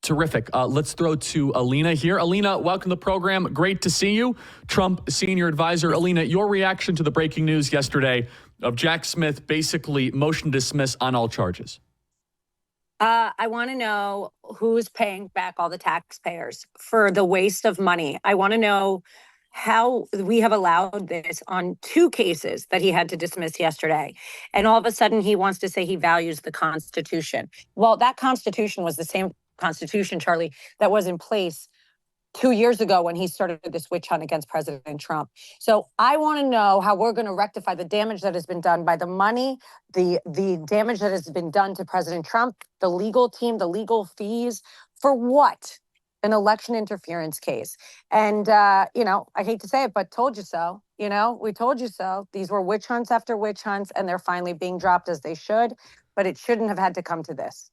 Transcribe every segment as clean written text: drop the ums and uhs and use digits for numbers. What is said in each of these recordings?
Terrific. Let's throw to Alina here. Alina, welcome to the program. Great to see you. Trump senior advisor. Alina, your reaction to the breaking news yesterday of Jack Smith basically motion to dismiss on all charges. I want to know who's paying back all the taxpayers for the waste of money. I want to know how we have allowed this on 2 cases that he had to dismiss yesterday. And all of a sudden he wants to say he values the Constitution. Well, that Constitution was the same Constitution, Charlie, that was in place 2 years ago when he started this witch hunt against President Trump. So I want to know how we're going to rectify the damage that has been done by the money, the damage that has been done to President Trump, the legal team, the legal fees, for what? An election interference case. And, I hate to say it, but told you so. We told you so. These were witch hunts after witch hunts, and they're finally being dropped as they should. But it shouldn't have had to come to this.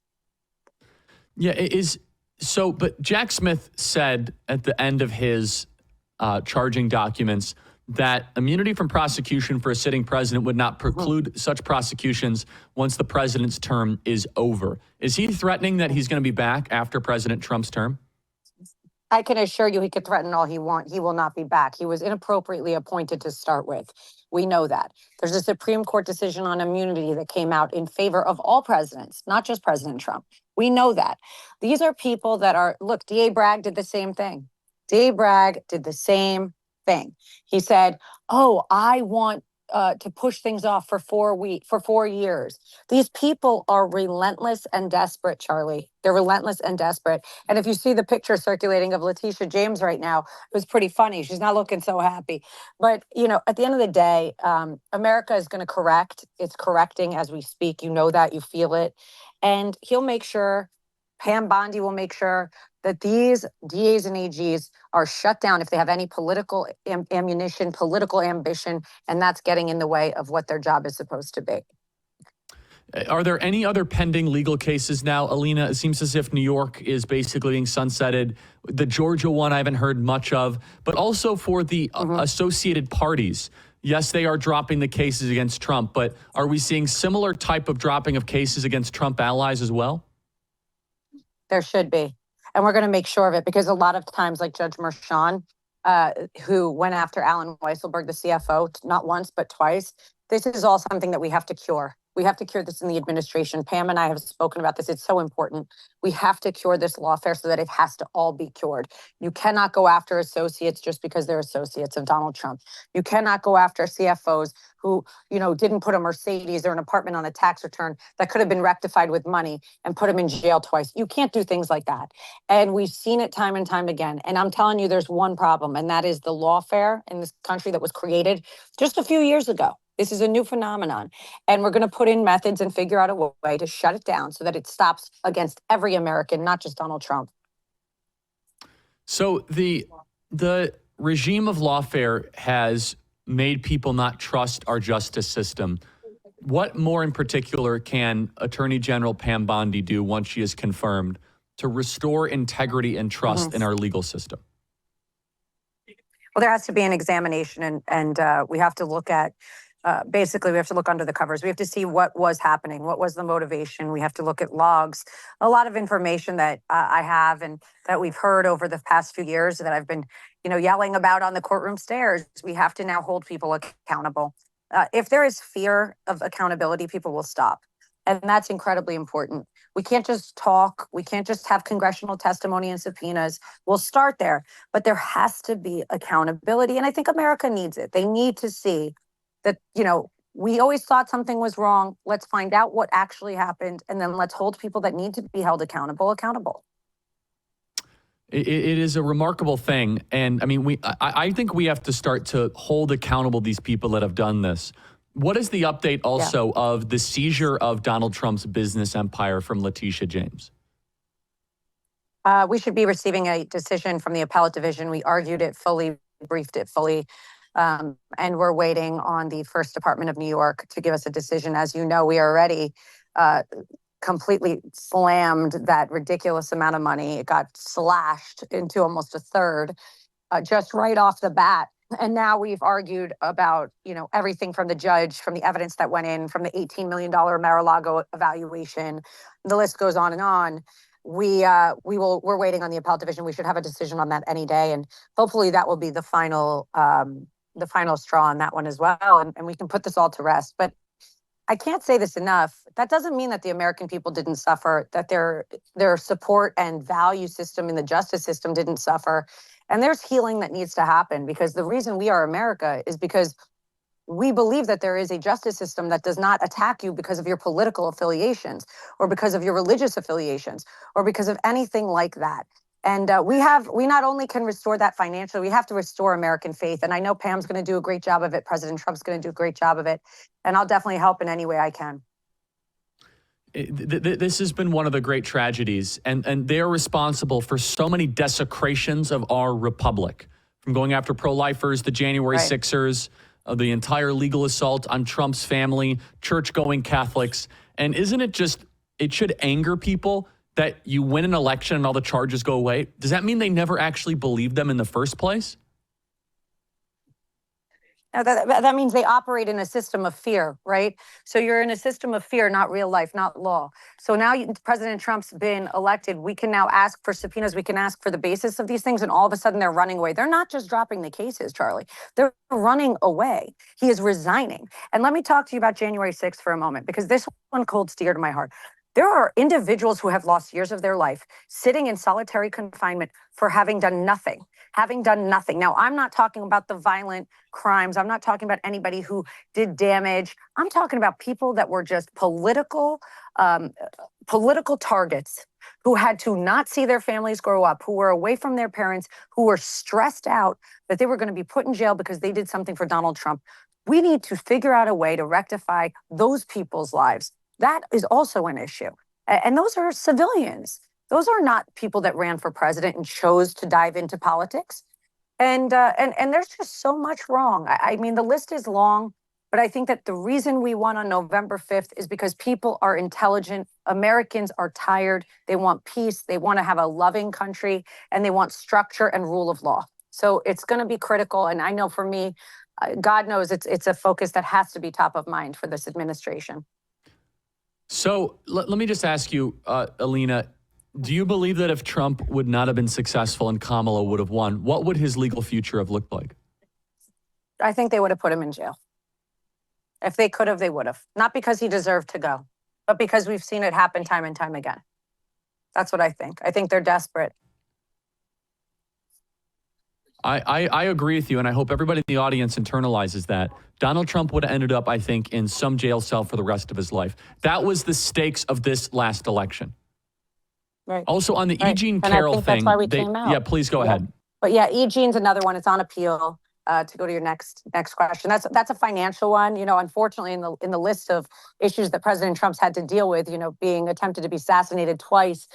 Yeah, it is. So, but Jack Smith said at the end of his charging documents that immunity from prosecution for a sitting president would not preclude such prosecutions once the president's term is over. Is he threatening that he's going to be back after President Trump's term? I can assure you he could threaten all he wants. He will not be back. He was inappropriately appointed to start with. We know that. There's a Supreme Court decision on immunity that came out in favor of all presidents, not just President Trump. We know that. These are people that are, look, D.A. Bragg did the same thing. D.A. Bragg did the same thing. He said, I want to push things off for 4 years. These people are relentless and desperate, Charlie. They're relentless and desperate. And if you see the picture circulating of Letitia James right now, it was pretty funny. She's not looking so happy. But, at the end of the day, America is going to correct. It's correcting as we speak. You know that. You feel it. And he'll make sure, Pam Bondi will make sure that these DAs and AGs are shut down if they have any political ammunition, political ambition, and that's getting in the way of what their job is supposed to be. Are there any other pending legal cases now, Alina? It seems as if New York is basically being sunsetted. The Georgia one I haven't heard much of, but also for the associated parties. Yes, they are dropping the cases against Trump, but are we seeing similar type of dropping of cases against Trump allies as well? There should be. And we're going to make sure of it because a lot of times, like Judge Merchan, who went after Alan Weisselberg, the CFO, not once, but twice, this is all something that we have to cure. We have to cure this in the administration. Pam and I have spoken about this. It's so important. We have to cure this lawfare so that it has to all be cured. You cannot go after associates just because they're associates of Donald Trump. You cannot go after CFOs who, didn't put a Mercedes or an apartment on a tax return that could have been rectified with money and put them in jail twice. You can't do things like that. And we've seen it time and time again. And I'm telling you, there's one problem, and that is the lawfare in this country that was created just a few years ago. This is a new phenomenon, and we're going to put in methods and figure out a way to shut it down so that it stops against every American, not just Donald Trump. So the regime of lawfare has made people not trust our justice system. What more in particular can Attorney General Pam Bondi do once she is confirmed to restore integrity and trust in our legal system? Well, there has to be an examination, and we have to look at basically, we have to look under the covers. We have to see what was happening. What was the motivation? We have to look at logs. A lot of information that I have and that we've heard over the past few years that I've been, yelling about on the courtroom stairs. We have to now hold people accountable. If there is fear of accountability, people will stop. And that's incredibly important. We can't just talk. We can't just have congressional testimony and subpoenas. We'll start there. But there has to be accountability. And I think America needs it. They need to see that, we always thought something was wrong. Let's find out what actually happened. And then let's hold people that need to be held accountable. It is a remarkable thing. And I think we have to start to hold accountable these people that have done this. What is the update also of the seizure of Donald Trump's business empire from Letitia James? We should be receiving a decision from the appellate division. We argued it fully, briefed it fully. And we're waiting on the First Department of New York to give us a decision. As you know, we already completely slammed that ridiculous amount of money. It got slashed into almost a third just right off the bat. And now we've argued about, everything from the judge, from the evidence that went in, from the $18 million Mar-a-Lago evaluation. The list goes on and on. we're waiting on the appellate division. We should have a decision on that any day. And hopefully that will be the final straw on that one as well. And we can put this all to rest. But I can't say this enough. That doesn't mean that the American people didn't suffer, that their support and value system in the justice system didn't suffer. And there's healing that needs to happen, because the reason we are America is because we believe that there is a justice system that does not attack you because of your political affiliations or because of your religious affiliations or because of anything like that. And we not only can restore that financially, we have to restore American faith. And I know Pam's going to do a great job of it. President Trump's going to do a great job of it. And I'll definitely help in any way I can. This has been one of the great tragedies, and they're responsible for so many desecrations of our republic, from going after pro-lifers, the January Right. 6ers, the entire legal assault on Trump's family, church-going Catholics. And isn't it just, it should anger people that you win an election and all the charges go away? Does that mean they never actually believed them in the first place? Now, that means they operate in a system of fear, right? So you're in a system of fear, not real life, not law. So now President Trump's been elected. We can now ask for subpoenas. We can ask for the basis of these things. And all of a sudden they're running away. They're not just dropping the cases, Charlie. They're running away. He is resigning. And let me talk to you about January 6th for a moment, because this one holds dear to my heart. There are individuals who have lost years of their life sitting in solitary confinement for having done nothing. Now, I'm not talking about the violent crimes. I'm not talking about anybody who did damage. I'm talking about people that were just political targets, who had to not see their families grow up, who were away from their parents, who were stressed out that they were going to be put in jail because they did something for Donald Trump. We need to figure out a way to rectify those people's lives. That is also an issue. And those are civilians. Those are not people that ran for president and chose to dive into politics. And there's just so much wrong. I mean, the list is long, but I think that the reason we won on November 5th is because people are intelligent. Americans are tired. They want peace. They want to have a loving country, and they want structure and rule of law. So it's going to be critical. And I know for me, God knows it's a focus that has to be top of mind for this administration. So let me just ask you, Alina, do you believe that if Trump would not have been successful and Kamala would have won, what would his legal future have looked like? I think they would have put him in jail. If they could have, they would have. Not because he deserved to go, but because we've seen it happen time and time again. That's what I think. I think they're desperate. I agree with you, and I hope everybody in the audience internalizes that. Donald Trump would have ended up, I think, in some jail cell for the rest of his life. That was the stakes of this last election. Right. Also, on the Right. E. Jean And I Carroll think thing, that's why we came out. yeah, please go ahead. But yeah, E. Jean's another one. It's on appeal. To go to your next question, that's a financial one. You know, unfortunately, in the list of issues that President Trump's had to deal with, you know, being attempted to be assassinated twice,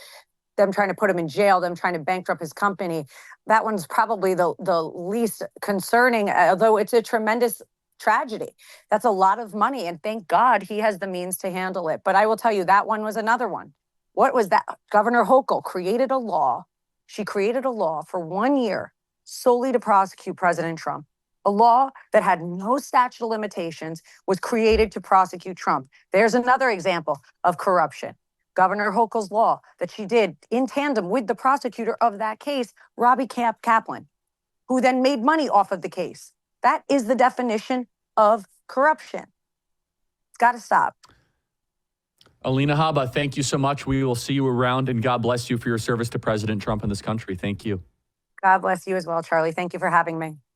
them trying to put him in jail, them trying to bankrupt his company. That one's probably the least concerning, although it's a tremendous tragedy. That's a lot of money, and thank God he has the means to handle it. But I will tell you, that one was another one. What was that? Governor Hochul created a law. She created a law for 1 year solely to prosecute President Trump. A law that had no statute of limitations was created to prosecute Trump. There's another example of corruption. Governor Hochul's law that she did in tandem with the prosecutor of that case, Robbie Kaplan, who then made money off of the case. That is the definition of corruption. It's got to stop. Alina Habba, thank you so much. We will see you around, and God bless you for your service to President Trump and this country. Thank you. God bless you as well, Charlie. Thank you for having me.